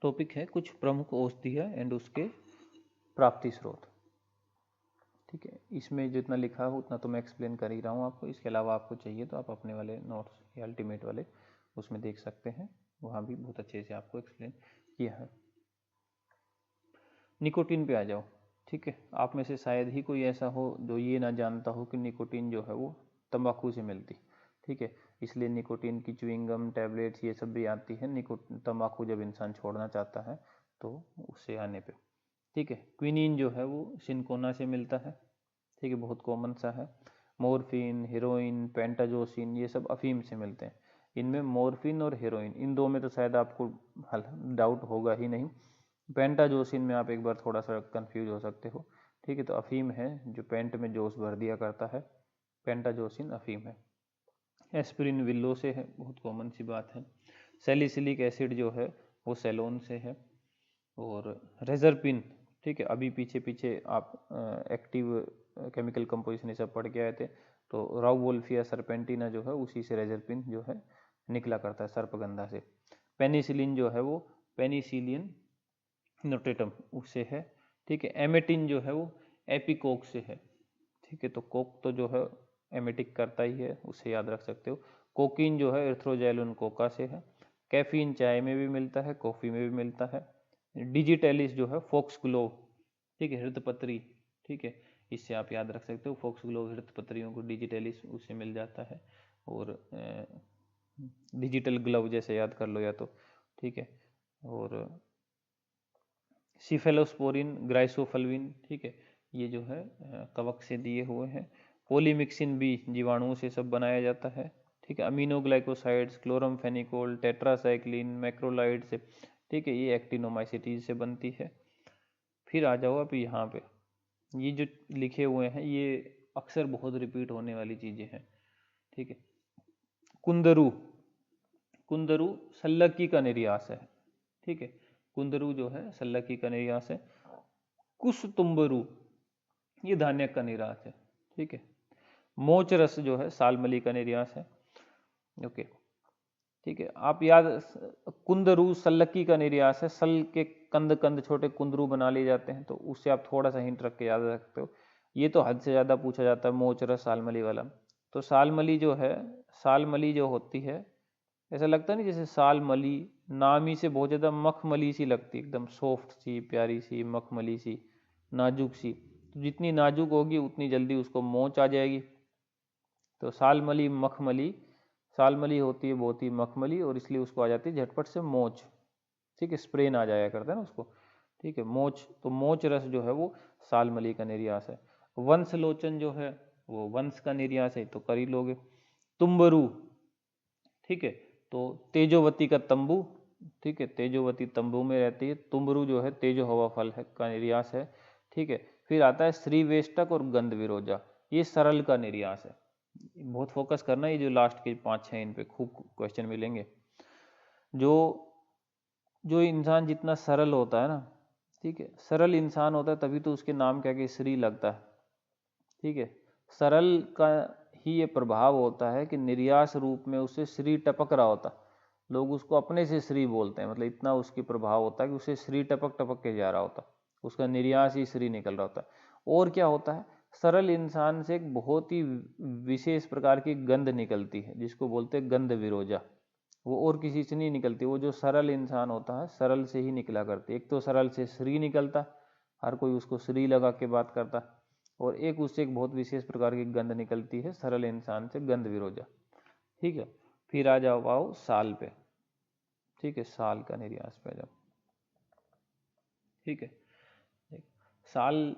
Topic है कुछ प्रमुख औषधियाँ एंड उसके प्राप्ति स्रोत। ठीक है, इसमें जितना लिखा है उतना तो मैं एक्सप्लेन कर ही रहा हूँ आपको। इसके अलावा आपको चाहिए तो आप अपने वाले नोट्स या अल्टीमेट वाले उसमें देख सकते हैं, वहाँ भी बहुत अच्छे से आपको एक्सप्लेन किया है। निकोटीन पे आ जाओ। ठीक है, आप में से शायद ही कोई ऐसा हो जो ये ना जानता हो कि निकोटीन जो है वो तंबाकू से मिलती। ठीक है, इसलिए निकोटीन की च्युइंगम, टैबलेट्स ये सब भी आती है तंबाकू जब इंसान छोड़ना चाहता है तो उससे आने पे। ठीक है, क्विनीन जो है वो सिनकोना से मिलता है। ठीक है, बहुत कॉमन सा है। मॉर्फिन, हेरोइन, पेंटाजोसिन ये सब अफीम से मिलते हैं। इनमें मॉर्फिन और हेरोइन इन दो में तो शायद आपको डाउट होगा ही नहीं। पेंटाजोसिन में आप एक बार थोड़ा सा कंफ्यूज हो सकते हो। ठीक है, तो अफीम है जो पेंट में जोश भर दिया करता है, पेंटाजोसिन अफीम है। एस्पिरिन विल्लो से है, बहुत कॉमन सी बात है। सैलिसिलिक एसिड जो है वो सेलोन से है। और रेजरपिन, ठीक है, अभी पीछे पीछे आप एक्टिव केमिकल कंपोजिशन ये सब पढ़ के आए थे, तो राउवोल्फिया सरपेंटिना जो है उसी से रेजरपिन जो है निकला करता है, सर्पगंधा से। पेनिसिलिन जो है वो पेनिसिलियन नोटेटम उससे है। ठीक है, एमेटिन जो है वो एपिकोक से है। ठीक है, तो कोक तो जो है एमेटिक करता ही है, उससे याद रख सकते हो। कोकीन जो है एर्थ्रोजैलुन कोका से है। कैफीन चाय में भी मिलता है, कॉफ़ी में भी मिलता है। डिजिटेलिस जो है फोक्स ग्लोव, ठीक है, हृदपत्री। ठीक है, इससे आप याद रख सकते हो, फोक्स ग्लोव हृदपत्रियों को डिजिटेलिस उससे मिल जाता है। और डिजिटल ग्लव जैसे याद कर लो या तो। ठीक है, और सिफेलोस्पोरिन, ग्राइसोफल्विन, ठीक है, ये जो है कवक से दिए हुए हैं। पोलीमिक्सिन भी जीवाणुओं से सब बनाया जाता है। ठीक है, अमीनोग्लाइकोसाइड्स, क्लोरमफेनिकोल, टेट्रासाइक्लिन, मैक्रोलाइड से, ठीक है, ये एक्टिनोमाइसिटीज से बनती है। फिर आ जाओ आप यहाँ पे, ये जो लिखे हुए हैं ये अक्सर बहुत रिपीट होने वाली चीज़ें हैं। ठीक है, कुंदरू, कुंदरू सल्लकी का निर्यास है। ठीक है, कुंदरू जो है सल्लकी का निर्यास है। कुसतुम्बरू ये धान्य का निर्यास है। ठीक है, मोच रस जो है सालमली का निर्यास है। ओके, ठीक है, आप याद, कुंदरू सल्लकी का निर्यास है। सल के कंद कंद छोटे कुंदरू बना लिए जाते हैं, तो उससे आप थोड़ा सा हिंट रख के याद रखते हो। ये तो हद से ज़्यादा पूछा जाता है मोच रस सालमली वाला। तो सालमली जो है, सालमली जो होती है, ऐसा लगता नहीं जैसे सालमली, नाम ही से बहुत ज़्यादा मखमली सी लगती, एकदम सॉफ्ट सी, प्यारी सी, मखमली सी, नाजुक सी। तो जितनी नाजुक होगी उतनी जल्दी उसको मोच आ जाएगी। तो सालमली मखमली, सालमली होती है बहुत ही मखमली और इसलिए उसको आ जाती है झटपट से मोच। ठीक है, स्प्रेन आ जाया करता है ना उसको। ठीक है, मोच, तो मोच रस जो है वो सालमली का निर्यास है। वंशलोचन जो है वो वंश का निर्यास है, तो कर ही लोगे। तुम्बरू, ठीक है, तो तेजोवती का तंबू। ठीक है, तेजोवती तंबू में रहती है। तुम्बरू जो है तेजो हवा फल है का निर्यास है। ठीक है, फिर आता है श्रीवेष्टक और गंध विरोजा, ये सरल का निर्यास है। बहुत फोकस करना, ये जो लास्ट के 5-6 इन पे खूब क्वेश्चन मिलेंगे। जो जो इंसान जितना सरल होता है ना, ठीक है, सरल इंसान होता है तभी तो उसके नाम क्या कि श्री लगता है। ठीक है, सरल का ही ये प्रभाव होता है कि निर्यास रूप में उसे श्री टपक रहा होता, लोग उसको अपने से श्री बोलते हैं, मतलब इतना उसकी प्रभाव होता है कि उसे श्री टपक टपक के जा रहा होता, उसका निर्यास ही श्री निकल रहा होता है। और क्या होता है, सरल इंसान से एक बहुत ही विशेष प्रकार की गंध निकलती है जिसको बोलते हैं गंध विरोजा। वो और किसी से नहीं निकलती, वो जो सरल इंसान होता है सरल से ही निकला करती। एक तो सरल से श्री निकलता, हर कोई उसको श्री लगा के बात करता, और एक उससे एक बहुत विशेष प्रकार की गंध निकलती है सरल इंसान से, गंध विरोजा। ठीक है, फिर आ जाओ आओ साल पे। ठीक है, साल का निर्यास पे आ जाओ। ठीक है, साल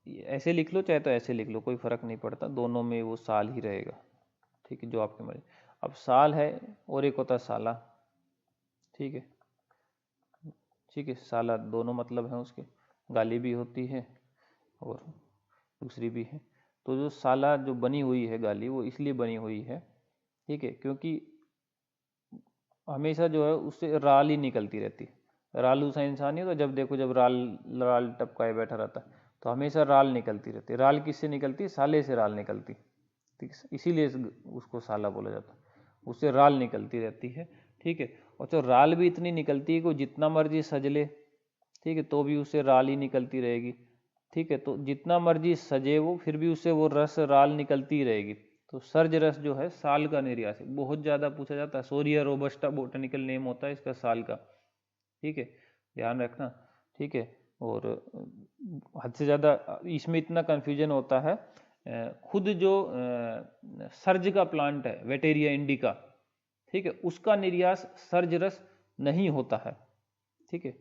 ऐसे लिख लो चाहे तो ऐसे लिख लो, कोई फर्क नहीं पड़ता, दोनों में वो साल ही रहेगा। ठीक है, जो आपकी मर्जी। अब साल है और एक होता है साला। ठीक है, ठीक है, साला दोनों मतलब हैं उसके, गाली भी होती है और दूसरी भी है। तो जो साला जो बनी हुई है गाली, वो इसलिए बनी हुई है, ठीक है, क्योंकि हमेशा जो है उससे राल ही निकलती रहती है। रालू सा इंसान ही तो जब देखो जब राल राल टपकाए बैठा रहता है, तो हमेशा राल निकलती रहती है। राल किससे निकलती है, साले से राल निकलती, ठीक है, इसीलिए उसको साला बोला जाता है, उससे राल निकलती रहती है। ठीक है, और जो राल भी इतनी निकलती है कि जितना मर्जी सज ले, ठीक है, तो भी उससे राल ही निकलती रहेगी, ठीक है। तो जितना मर्जी सजे वो, फिर भी उससे वो रस राल निकलती रहेगी। तो सर्ज रस जो है साल का निर्यास है, बहुत ज़्यादा पूछा जाता है। सोरिया रोबस्टा बोटेनिकल नेम होता है इसका साल का, ठीक है, ध्यान रखना, ठीक है। और हद से ज़्यादा इसमें इतना कन्फ्यूजन होता है, खुद जो सर्ज का प्लांट है वेटेरिया इंडिका, ठीक है, उसका निर्यास सर्ज रस नहीं होता है, ठीक है,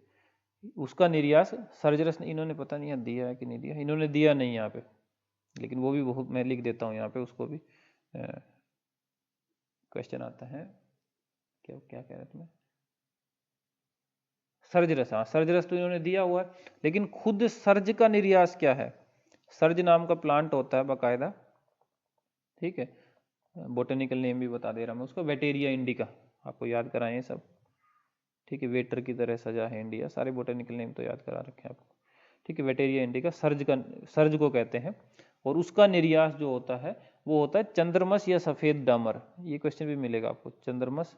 उसका निर्यास सर्ज रस इन्होंने पता नहीं यहाँ दिया है कि नहीं दिया, इन्होंने दिया नहीं यहाँ पे, लेकिन वो भी बहुत, मैं लिख देता हूँ यहाँ पे, उसको भी क्वेश्चन आता है। क्या क्या कह रहे तुम्हें, सर्ज रस, हाँ सर्ज रस तो इन्होंने दिया हुआ है, लेकिन खुद सर्ज का निर्यास क्या है, सर्ज नाम का प्लांट होता है बाकायदा, ठीक है, बोटेनिकल नेम भी बता दे रहा मैं उसका, वेटेरिया इंडिका, आपको याद कराएं ये सब, ठीक है, वेटर की तरह सजा है इंडिया, सारे बोटेनिकल नेम तो याद करा रखे हैं आपको, ठीक है। वेटेरिया इंडिका सर्ज का, सर्ज को कहते हैं, और उसका निर्यास जो होता है वो होता है चंद्रमस या सफ़ेद डामर। ये क्वेश्चन भी मिलेगा आपको, चंद्रमस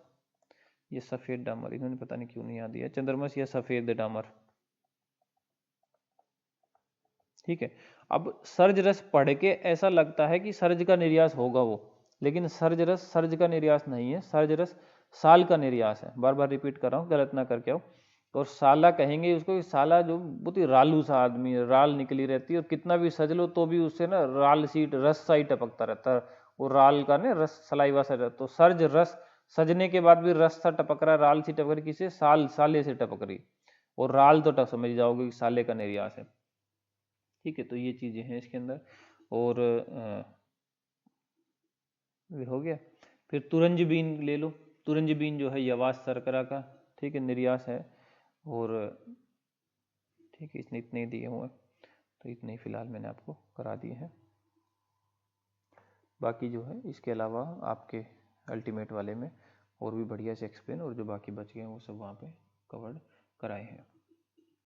या सफ़ेद डामर, इन्होंने पता नहीं क्यों नहीं याद दिया, चंद्रमस या सफ़ेद डामर, ठीक है। अब सर्ज रस पढ़ के ऐसा लगता है कि सर्ज का निर्यास होगा वो, लेकिन सर्ज रस सर्ज का निर्यास नहीं है, सर्ज रस साल का निर्यास है, बार बार रिपीट कर रहा हूँ, गलत ना करके आओ। और साला कहेंगे उसको कि साला जो बहुत ही रालू सा आदमी है, राल निकली रहती है, और कितना भी सज लो तो भी उससे ना राल सीट रस सा ही टपकता रहता है, वो राल का ना रस सलाइवा सा रहता, तो सर्ज रस सजने के बाद भी रस सा टपक रहा है, राल सी टपक रही, किसे, साल, साले से टपक रही, और राल तो समझ जाओगे कि साले का निर्यास है, ठीक है। तो ये चीज़ें हैं इसके अंदर। और ये हो गया। फिर तुरंज बीन ले लो, तुरंज बीन जो है यवास सरकरा का, ठीक है, निर्यास है, और ठीक है, इसने इतने ही दिए हुए हैं, तो इतने ही फिलहाल मैंने आपको करा दिए हैं। बाकी जो है इसके अलावा आपके अल्टीमेट वाले में और भी बढ़िया से एक्सप्लेन, और जो बाकी बच गए हैं वो सब वहाँ पे कवर्ड कराए हैं।